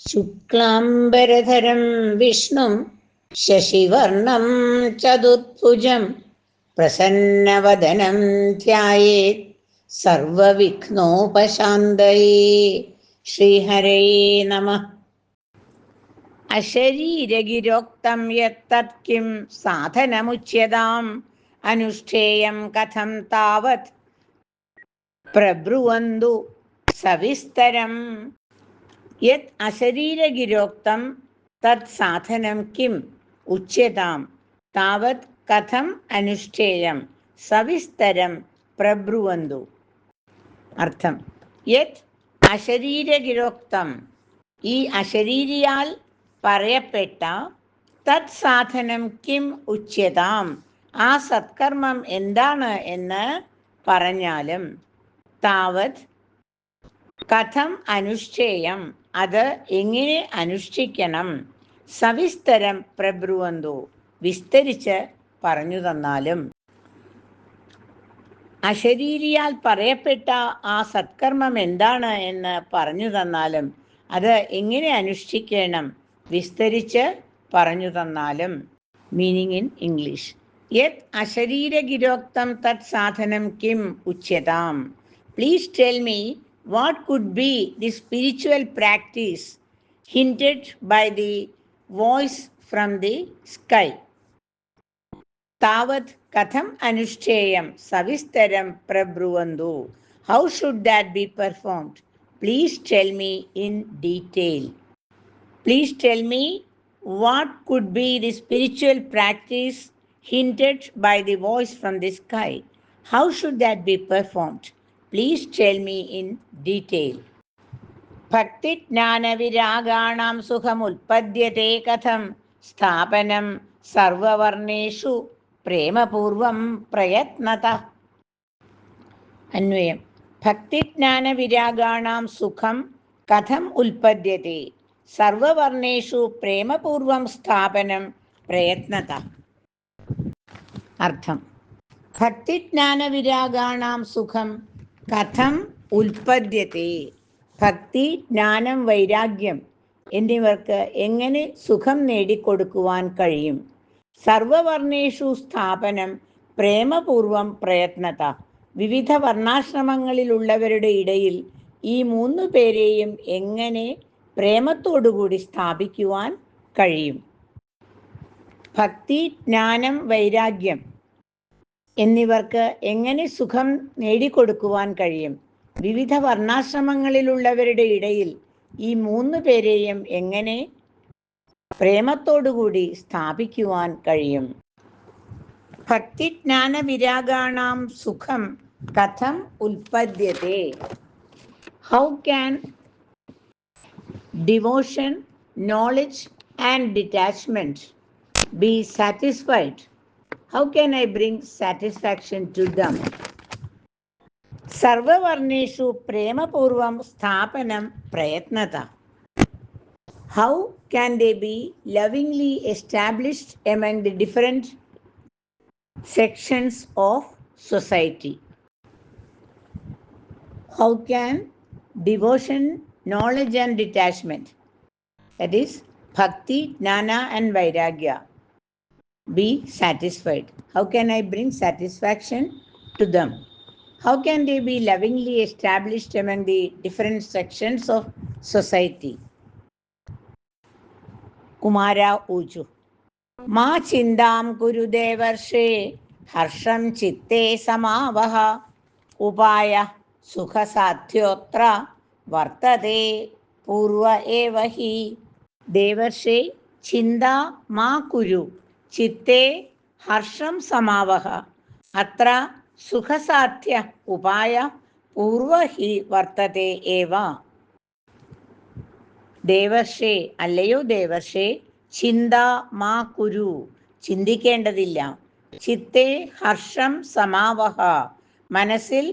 ശുക്ലാംബരധരം വിഷ്ണും ശശിവർണം ചതുർഭുജം പ്രസന്നവദനം ധ്യായേത് സർവവിഘ്നോപശാന്തയേ. ശ്രീഹരേ നമഃ. അശരീരഗിരോക്തം യത്തത് കിം സാധനമുച്യതാം അനുഷ്ഠേയം കഥം താവത് പ്രബ്രുവന്തു സവിസ്തരം. യത് അശരീരഗിരോക്തം തത് സാധനം കിം ഉച്യതാം താവത് കഥം അനുഷ്ഠേയം സവിസ്തരം പ്രബ്രുവന്തു. അർത്ഥം: യത് അശരീരഗിരോക്തം, ഈ അശരീരിയാൽ പറയപ്പെട്ട, തത് സാധനം കിം ഉച്യതാം, ആ സത്കർമ്മം എന്താണ് എന്ന് പറഞ്ഞാലും, താവത് കഥം അനുഷ്ഠേയം, അത് എങ്ങനെ അനുഷ്ഠിക്കണം, സവിസ്തരം പ്രബ്രുവന്തു, വിസ്തരിച്ച് പറഞ്ഞു തന്നാലും. അശരീരിയാൽ പറയപ്പെട്ട ആ സത്കർമ്മം എന്താണ് എന്ന് പറഞ്ഞു തന്നാലും, അത് എങ്ങനെ അനുഷ്ഠിക്കണം, വിസ്തരിച്ച് പറഞ്ഞു തന്നാലും. മീനിങ് ഇൻ ഇംഗ്ലീഷ്: യത് അശരീരഗിരോക്തം തത് സാധനം Kim ഉച്യതാം. Please tell me what could be the spiritual practice hinted by the voice from the sky. Tavat katham anushtheyam savistaram prabruvandu. How should that be performed? Please tell me in detail. Please tell me what could be the spiritual practice hinted by the voice from the sky. How should that be performed? Please tell me in detail. ഭക്തി ജ്ഞാനവിരാഗാണാം സുഖമുൽപദ്യത്തെ കഥം സ്ഥാപനം സർവവർണേഷു പ്രേമപൂർവം പ്രയത്നതഃ. അന്വയം: ഭക്തിജ്ഞാനവിരാഗാണാം സുഖം കഥം ഉൽപദ്യത്തെ സർവവർണേഷു പ്രേമപൂർവം സ്ഥാപനം പ്രയത്നതഃ. അർത്ഥം: ഭക്തിജ്ഞാനവിരാഗാണാം സുഖം കഥം ഉൽപദ്യത്തെ, ഭക്തി, ജ്ഞാനം, വൈരാഗ്യം എന്നിവർക്ക് എങ്ങനെ സുഖം നേടിക്കൊടുക്കുവാൻ കഴിയും. സർവവർണേഷു സ്ഥാപനം പ്രേമപൂർവം പ്രയത്നത, വിവിധ വർണ്ണാശ്രമങ്ങളിലുള്ളവരുടെ ഇടയിൽ ഈ മൂന്നു പേരെയും എങ്ങനെ പ്രേമത്തോടുകൂടി സ്ഥാപിക്കുവാൻ കഴിയും. ഭക്തി, ജ്ഞാനം, വൈരാഗ്യം എന്നിവർക്ക് എങ്ങനെ സുഖം നേടിക്കൊടുക്കുവാൻ കഴിയും. വിവിധ വർണ്ണാശ്രമങ്ങളിലുള്ളവരുടെ ഇടയിൽ ഈ മൂന്നു പേരെയും എങ്ങനെ പ്രേമത്തോടുകൂടി സ്ഥാപിക്കുവാൻ കഴിയും. ഭക്തി ജ്ഞാന വിരാഗാണാം സുഖം കഥം ഉൽപദ്യത്തെ. How can devotion, knowledge and detachment be satisfied? How can I bring satisfaction to them? സർവവർണേഷു പ്രേമപൂർവം സ്ഥാപനം പ്രയത്നത. How can they be lovingly established among the different sections of society? How can devotion, knowledge and detachment, that is bhakti, jnana and vairagya, be satisfied? How can I bring satisfaction to them? How can they be lovingly established among the different sections of society? Kumara Uju. Ma chindam kuru devarshe harsham chitte samavaha upaya sukha sadhyotra vartate purva eva hi. Devarshe chinda ma kuru ചിത്തേ ഹർഷം സമാവഹ അത്ര സുഖസാധ്യ ഉപായ പൂർവ he വർത്തത്തെ ഏവ. ദേവർഷേ, അല്ലയോ ദേവർഷേ, ചിന്ത മാ കുരു, ചിന്തിക്കേണ്ടതില്ല. ചിത്തേ ഹർഷം സമാവഹ, മനസ്സിൽ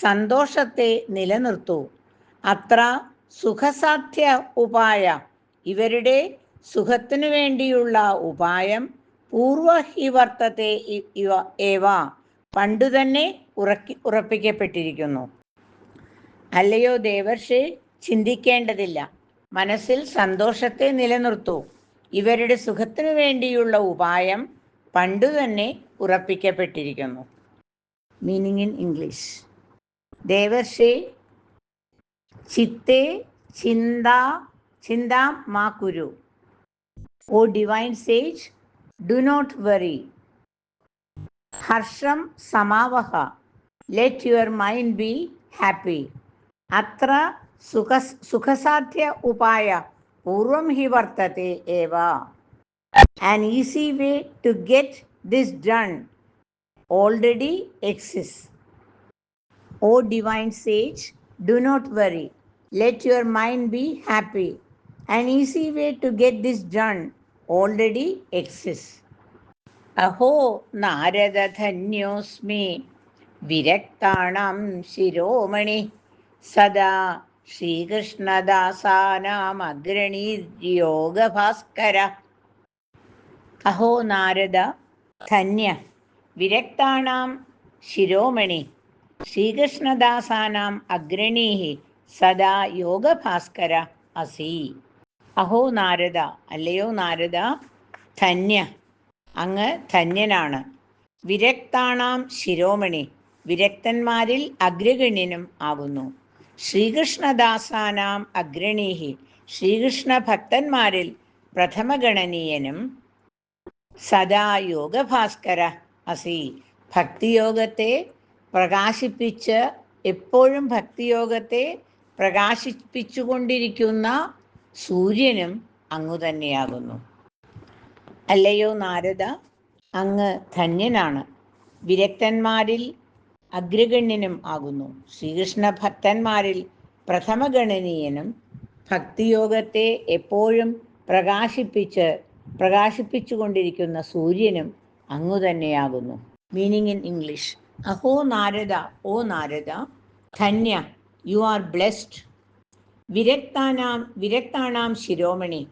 സന്തോഷത്തെ നിലനിർത്തൂ. അത്ര സുഖസാധ്യ ഉപായ, ഇവരുടെ സുഖത്തിനു വേണ്ടിയുള്ള ഉപായം പൂർവ ഹി വർത്തത്തെ ഏവ, പണ്ടുതന്നെ ഉറപ്പിക്കപ്പെട്ടിരിക്കുന്നു. അല്ലയോ ദേവർഷേ, ചിന്തിക്കേണ്ടതില്ല. മനസ്സിൽ സന്തോഷത്തെ നിലനിർത്തൂ. ഇവരുടെ സുഖത്തിനു വേണ്ടിയുള്ള ഉപായം പണ്ടുതന്നെ ഉറപ്പിക്കപ്പെട്ടിരിക്കുന്നു. Meaning in English. ദേവർഷേ ചിത്തേ ചിന്താ മാ കുരു. O divine sage, do not worry. Harsham samavaha. Let your mind be happy. Atra sukhasadhya upaya purvam hi vartate eva. An easy way to get this done already exists. O divine sage, do not worry. Let your mind be happy. An easy way to get this done already exists. അഹോ നാരദധന്യോസ്മി വിരക്താണാം ശിരോമണി സദാ ശ്രീകൃഷ്ണദാസാനാമഗ്രണീര്യോഗഭാസ്കര. അഹോ നാരദ ധന്യ വിരക്താണാം ശിരോമണി ശ്രീകൃഷ്ണദാസാനാം അഗ്രണീഃ സദാ യോഗഭാസ്കര അസി. അഹോ നാരദ, അല്ലയോ നാരദ, ധന്യ, അങ്ങ് ധന്യനാണ്. വിരക്താണാം ശിരോമണി, വിരക്തന്മാരിൽ അഗ്രഗണ്യനും ആകുന്നു. ശ്രീകൃഷ്ണദാസാനാം അഗ്രണീഃ, ശ്രീകൃഷ്ണ ഭക്തന്മാരിൽ പ്രഥമഗണനീയനും. സദാ യോഗഭാസ്കര അസി, ഭക്തിയോഗത്തെ പ്രകാശിപ്പിച്ച് എപ്പോഴും ഭക്തിയോഗത്തെ പ്രകാശിപ്പിച്ചുകൊണ്ടിരിക്കുന്ന സൂര്യനും അങ്ങു തന്നെയാകുന്നു. അല്ലയോ നാരദ, അങ്ങ് ധന്യനാണ്, വിരക്തന്മാരിൽ അഗ്രഗണ്യനും ആകുന്നു. ശ്രീകൃഷ്ണ ഭക്തന്മാരിൽ പ്രഥമഗണനീയനും ഭക്തിയോഗത്തെ എപ്പോഴും പ്രകാശിപ്പിച്ചുകൊണ്ടിരിക്കുന്ന സൂര്യനും അങ്ങു തന്നെയാകുന്നു. Meaning in English. അഹോ നാരദ, ഓ നാരദ, ധന്യ, യു ആർ ബ്ലെസ്ഡ്. വിരക്താണാം ശിരോമണി,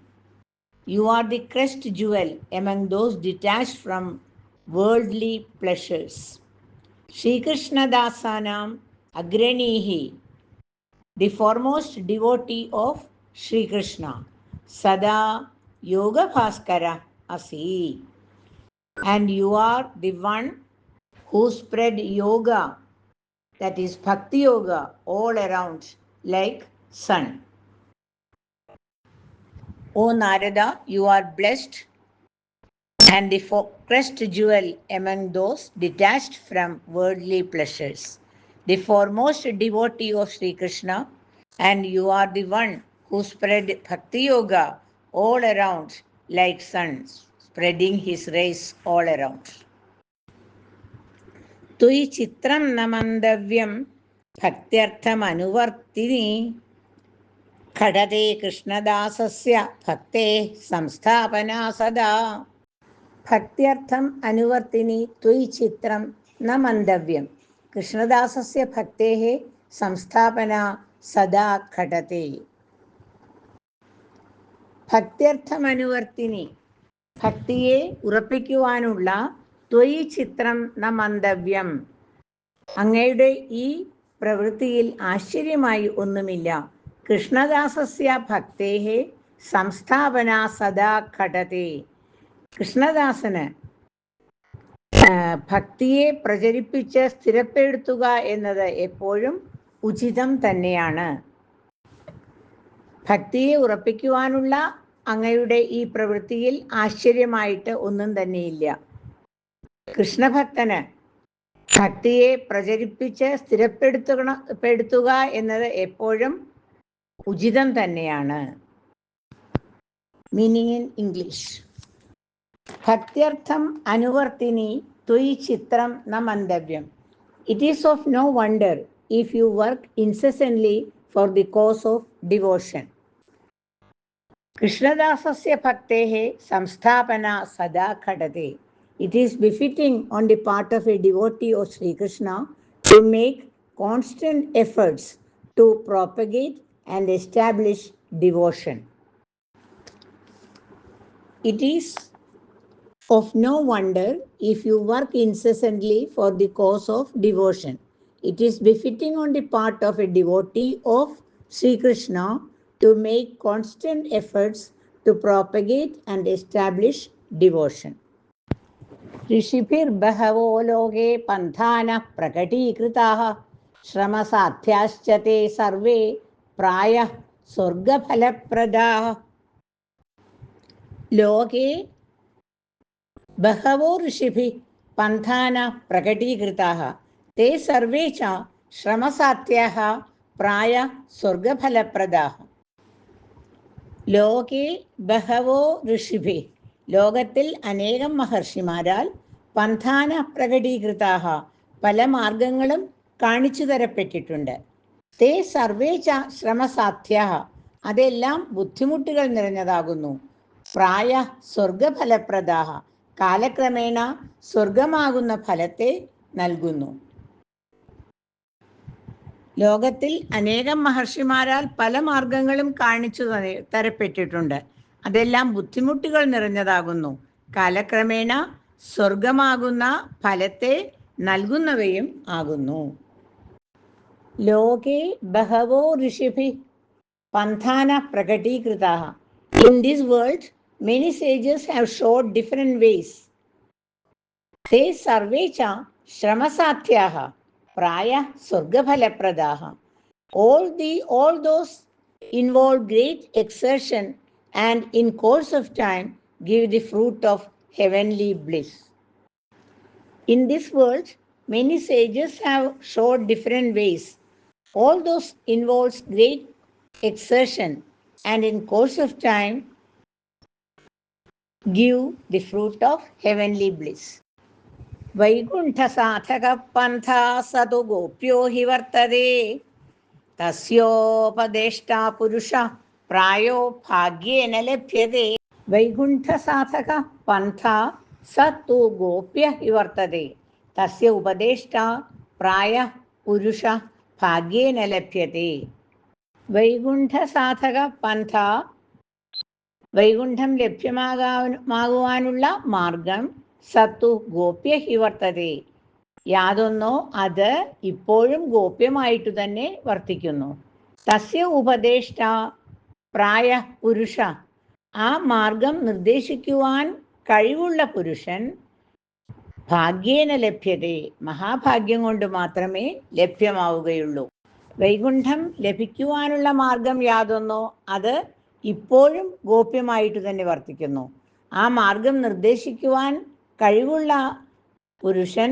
you are the crest jewel among those detached from worldly pleasures. Shri Krishna Dasanam Agranihi, the foremost devotee of Shri Krishna, Sada Yoga Bhaskara Asi, and you are the one who spread yoga, that is Bhakti Yoga, all around like sun. O Narada, you are blessed and the crest jewel among those detached from worldly pleasures, the foremost devotee of Sri Krishna, and you are the one who spread Bhakti Yoga all around like sun, spreading his rays all around. Tui chitram namandavyam bhaktyartham anuvartini ഘടതേ കൃഷ്ണദാസസ്യ ഭക്തേ സംസ്ഥാപനാ സദാ. ഭക്ത്യർത്ഥം അനുവർത്തിനി ത്വയി ചിത്രം ന മന്തവ്യം കൃഷ്ണദാസസ്യ ഭക്തേഃ സംസ്ഥാപനാ സദാ ഘടതേ. ഭക്ത്യർത്ഥമനുവർത്തിനി, ഭക്തിയെ ഉറപ്പിക്കുവാനുള്ള ത്വയി ചിത്രം ന മന്തവ്യം, അങ്ങയുടെ ഈ പ്രവൃത്തിയിൽ ആശ്ചര്യമായി ഒന്നുമില്ല. കൃഷ്ണദാസസ്യ ഭക്തേഃ സംസ്ഥാപന സദാ ഘടതേ. കൃഷ്ണദാസന് ഭക്തിയെ പ്രചരിപ്പിച്ച് സ്ഥിരപ്പെടുത്തുക എന്നത് എപ്പോഴും ഉചിതം തന്നെയാണ്. ഭക്തിയെ ഉറപ്പിക്കുവാനുള്ള അങ്ങയുടെ ഈ പ്രവൃത്തിയിൽ ആശ്ചര്യമായിട്ട് ഒന്നും തന്നെയില്ല. കൃഷ്ണഭക്തന് ഭക്തിയെ പ്രചരിപ്പിച്ച് സ്ഥിരപ്പെടുത്തുക എന്നത് എപ്പോഴും ഉചിതം തന്നെയാണ്. Meaning in English. ഭക്ത്യർത്ഥം അനുവർത്തിനി ത്വയി ചിത്രം ന മന്തവ്യം. It is of no wonder if you work incessantly for the cause of devotion. Krishnadasasya bhaktehe samsthapana sada ghadate. It is befitting on the part of a devotee of Sri Krishna to make constant efforts to propagate and establish devotion. It is of no wonder if you work incessantly for the cause of devotion. It is befitting on the part of a devotee of Sri Krishna to make constant efforts to propagate and establish devotion. ऋषिभिर्बहवो लोके पन्थानः प्रकटीकृताः श्रमसाध्याश्च ते सर्वे प्रायः स्वर्गफलप्रदाः. लोके बहवो ऋषिभिः पन्थानः प्रकटीकृताः ते सर्वे च श्रमसाध्याः प्रायः स्वर्गफलप्रदाः. ലോകേ ബഹവോ ഋഷിഭി ലോകത്തിൽ അനേകം മഹർഷിമാരാൽ പന്ഥാന പ്രകടീകൃതാഹ പല മാർഗങ്ങളും കാണിച്ചു തരപ്പെട്ടിട്ടുണ്ട്. തേ സർവേ ച ശ്രമസാധ്യാഹ അതെല്ലാം ബുദ്ധിമുട്ടുകൾ നിറഞ്ഞതാകുന്നു. പ്രായ സ്വർഗഫലപ്രദാഹ കാലക്രമേണ സ്വർഗമാകുന്ന ഫലത്തെ നൽകുന്നു. ലോകത്തിൽ അനേകം മഹർഷിമാരാൽ പല മാർഗങ്ങളും കാണിച്ചു തരപ്പെട്ടിട്ടുണ്ട്. അതെല്ലാം ബുദ്ധിമുട്ടുകൾ നിറഞ്ഞതാകുന്നു. കാലക്രമേണ സ്വർഗമാകുന്ന ഫലത്തെ നൽകുന്നവയും ആകുന്നു. ലോകേ ബഹവോ ഋഷിഭി പന്ഥാന പ്രകടീകൃതാഃ. In this world many sages have showed different ways. തേ സർവേ ച ശ്രമസാധ്യാഃ പ്രായ സ്വർഗഫലപ്രദാഹ. All those involve great exertion and in course of time give the fruit of heavenly bliss. In this world, many sages have showed different ways. All those involves great exertion and in course of time give the fruit of heavenly bliss. വൈകുണ്ഠസാധക പന്ഥാ സതു ഗോപ്യോ ഹി വർത്തതേ തസ്യോപദേഷ്ടാ പുരുഷ പ്രായോ ഭാഗ്യേന ലഭ്യതേ. വൈകുണ്ഠസാധക പന്ഥാ സതു ഗോപ്യ ഹി വർത്തതേ തസ്യ ഉപദേഷ്ടാ പ്രായ പുരുഷ ഭാഗ്യേന ലഭ്യതേ. വൈകുണ്ഠസാധക പന്ഥാ വൈകുണ്ഠം ലഭ്യമാകുവാനുള്ള മാർഗം സത്തു ഗോപ്യ ഹി വർത്തതേ യാതൊന്നോ അത് ഇപ്പോഴും ഗോപ്യമായിട്ടു തന്നെ വർത്തിക്കുന്നു. തസ്യ ഉപദേഷ്ട പ്രായ പുരുഷ ആ മാർഗം നിർദ്ദേശിക്കുവാൻ കഴിവുള്ള പുരുഷൻ ഭാഗ്യേന ലഭ്യതേ മഹാഭാഗ്യം കൊണ്ട് മാത്രമേ ലഭ്യമാവുകയുള്ളൂ. വൈകുണ്ഠം ലഭിക്കുവാനുള്ള മാർഗം യാതൊന്നോ അത് ഇപ്പോഴും ഗോപ്യമായിട്ട് തന്നെ വർത്തിക്കുന്നു. ആ മാർഗം നിർദ്ദേശിക്കുവാൻ കഴിവുള്ള പുരുഷൻ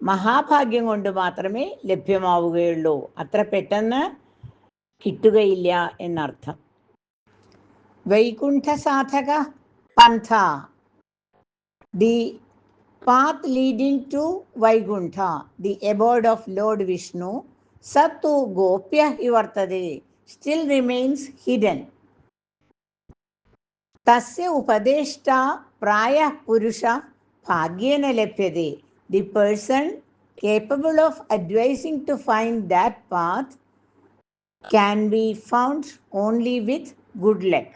മഹാഭാഗ്യം കൊണ്ട് മാത്രമേ ലഭ്യമാവുകയുള്ളൂ. അത്ര പെട്ടെന്ന് കിട്ടുകയില്ല എന്നർത്ഥം. വൈകുണ്ഠ സാധക പന്ഥ the path leading to Vaikuntha, the abode of Lord Vishnu, Sattu Gopya Hivartade, still remains hidden. Tasya Upadeshta Praya Purusha Bhagyena Lepyade, the person capable of advising to find that path can be found only with good luck.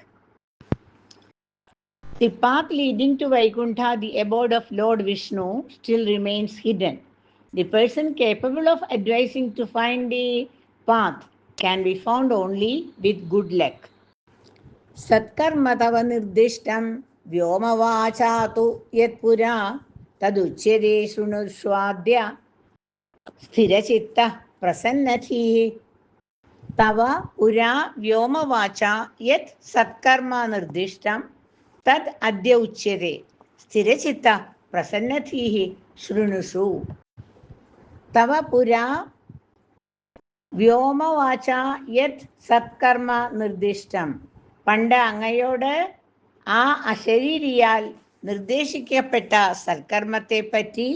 The path leading to Vaikuntha, the abode of Lord Vishnu, still remains hidden. The person capable of advising to find the path can be found only with good luck. Satkarmatava nirdishtam vyomavachatu yat pura taduchyade shrunushwadya sthirachitta prasannathihi. Tava pura vyomavacha yat satkarma nirdishtam തദ് അദ്യ ഉച്യതേ സ്ഥിരചിത്ത പ്രസന്നധീഃ ശൃണുഷു. തവ പുരാ വ്യോമവാച യത് സത്കർമ്മ നിർദ്ദിഷ്ടം പണ്ട് അങ്ങയോട് ആ അശരീരിയാൽ നിർദ്ദേശിക്കപ്പെട്ട സൽക്കർമ്മത്തെപ്പറ്റി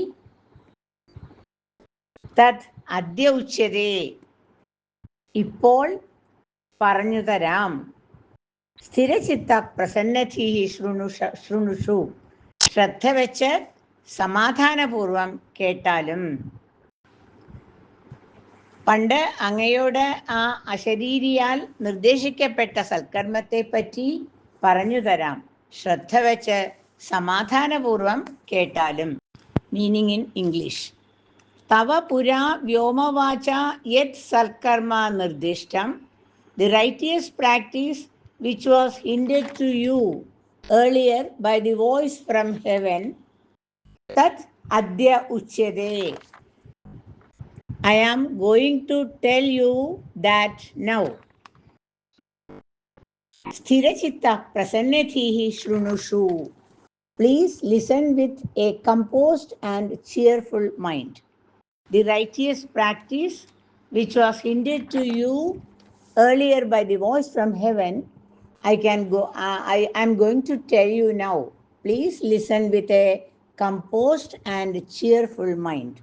തദ് അദ്യ ഉച്യതേ ഇപ്പോൾ പറഞ്ഞു തരാം. സ്ഥിരചിത്ത പ്രസന്നധീഃ ശൃണുഷു ശ്രദ്ധ വെച്ച് സമാധാനപൂർവം കേട്ടാലും. പണ്ട് അങ്ങയോട് ആ അശരീരിയാൽ നിർദ്ദേശിക്കപ്പെട്ട സൽക്കർമ്മത്തെപ്പറ്റി പറഞ്ഞു തരാം. ശ്രദ്ധ വെച്ച് സമാധാനപൂർവം കേട്ടാലും. Meaning in English. തവ പുരാ വ്യോമവാച യത് സൽക്കർമ്മ നിർദ്ദിഷ്ടം The righteous practice which was hinted to you earlier by the voice from heaven, tat adya uchyate. I am going to tell you that now. Sthirachitta prasannathihi shrunushu. Please listen with a composed and cheerful mind. The righteous practice which was hinted to you earlier by the voice from heaven, I am going to tell you now. Please listen with a composed and cheerful mind.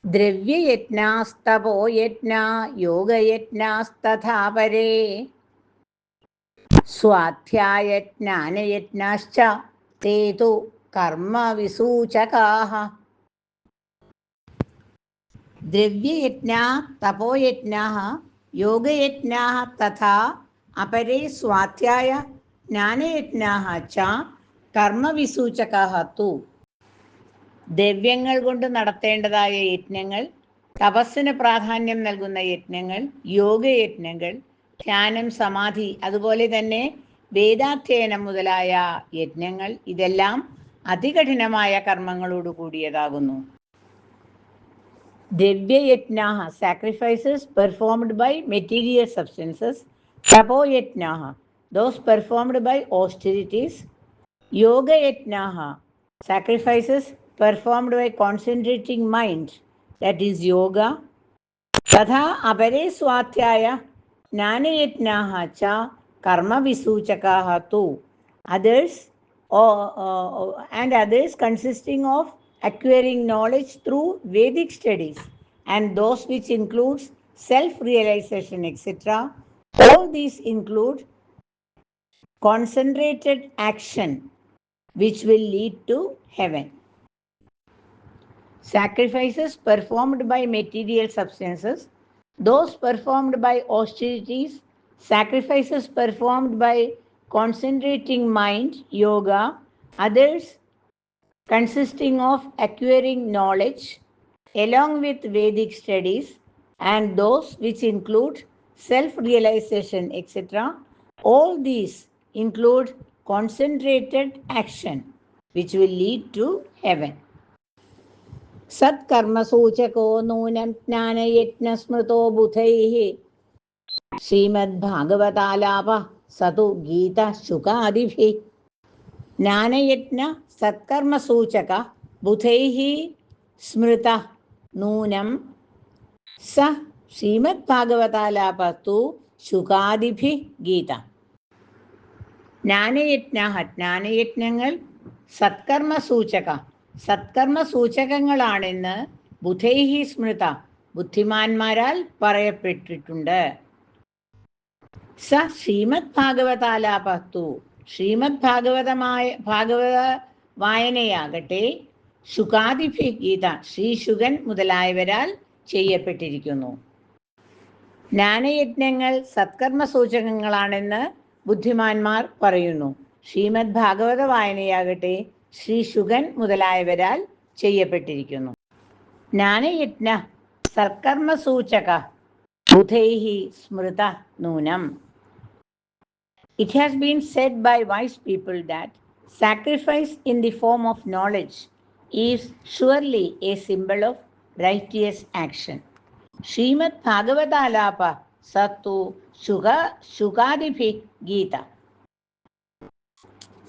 द्रव्ययज्ञास्तपो यज्ञा योगयज्ञास्तथा परे स्वाध्यायज्ञानयज्ञाश्च ते तु कर्मविसूचकाः. द्रव्ययज्ञाः तपोयज्ञाः योगयज्ञाः तथा अपरे स्वाध्याय ज्ञानयज्ञाः च കർമ്മവിസൂചകാः തു. ദ്രവ്യങ്ങൾ കൊണ്ട് നടത്തേണ്ടതായ യജ്ഞങ്ങൾ, തപസ്സിന് പ്രാധാന്യം നൽകുന്ന യജ്ഞങ്ങൾ, യോഗയജ്ഞങ്ങൾ, ധ്യാനം, സമാധി, അതുപോലെ തന്നെ വേദാധ്യയനം മുതലായ യജ്ഞങ്ങൾ, ഇതെല്ലാം അതികഠിനമായ കർമ്മങ്ങളോട് കൂടിയതാകുന്നു. ദ്രവ്യയജ്ഞാഃ sacrifices performed by material substances, തപോയജ്ഞാഃ ദോസ് പെർഫോംഡ് ബൈ ഓസ്റ്റെരിറ്റീസ്, യോഗയജ്ഞാഃ sacrifices performed by concentrating mind, that is yoga, तथा अपरे स्वाध्याय ज्ञानयज्ञाः च कर्मविसूचकाः तु. Others consisting of acquiring knowledge through Vedic studies, and those which includes self-realization, etc. All these include concentrated action which will lead to heaven. Sacrifices performed by material substances, those performed by austerities, sacrifices performed by concentrating mind, yoga, others consisting of acquiring knowledge along with Vedic studies, and those which include self-realization, etc. All these include concentrated action which will lead to heaven. സത്കർമ്മസൂചകോ നൂനം ജ്ഞാനയജ്ഞസ്മൃതോ ബുധൈഃ ശ്രീമദ്ഭാഗവതാലാപഃ Sadhu Geetha ശുകാദിഭിഃ. ജ്ഞാനയജ്ഞ സത്കർമ്മസൂചക ബുധൈഃ സ്മൃതഃ നൂനം സ ശ്രീമദ്ഭാഗവതാലാപഃ തു ശുകാദിഭിഃ ഗീത. ജ്ഞാനയജ്ഞങ്ങൾ സത്കർമ്മസൂചക സത്കർമ്മസൂചകങ്ങളാണെന്ന് ബുധൈഹി സ്മൃത ബുദ്ധിമാന്മാരാൽ പറയപ്പെട്ടിട്ടുണ്ട്. സ ശ്രീമദ് ഭാഗവതാലാപത്തു ശ്രീമദ് ഭാഗവത വായനയാകട്ടെ ശുകാദിഭി ഗീത ശ്രീശുകൻ മുതലായവരാൽ ചെയ്യപ്പെട്ടിരിക്കുന്നു. ജ്ഞാനയജ്ഞങ്ങൾ സത്കർമ്മസൂചകങ്ങളാണെന്ന് ബുദ്ധിമാന്മാർ പറയുന്നു. ശ്രീമദ് ഭാഗവത വായനയാകട്ടെ ശ്രീശുകൻ മുതലായവരാൽ ചെയ്യപ്പെട്ടിരിക്കുന്നു. ജ്ഞാനയജ്ഞ സത്കർമ്മസൂചക ബുധൈഹി സ്മൃത നൂനം. It has been said by wise people that sacrifice in the form of knowledge is surely a symbol of righteous action. Srimad Bhagavatalapa Sattu Shukadibhi Gita.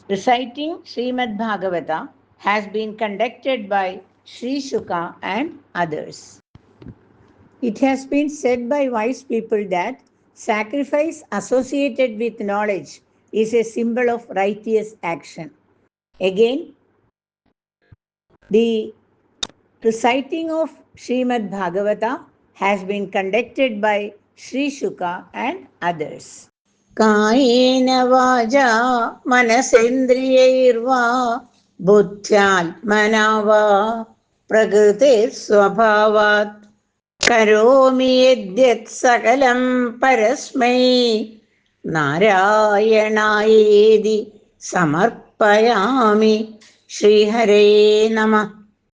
Reciting Srimad Bhagavata has been conducted by Sri Shuka and others. It has been said by wise people that sacrifice associated with knowledge is a symbol of righteous action. Again, the reciting of Srimad Bhagavata has been conducted by Sri Shuka and others. കായേന വാചാ മനസേന്ദ്രിയൈർവാ ബുദ്ധ്യാത്മനാ വാ പ്രകൃതിസ്വഭാവാത് കരോമി യദ്യത് സകലം പരസ്മൈ നാരായണായേതി സമർപ്പയാമി. ശ്രീഹരേ നമഃ.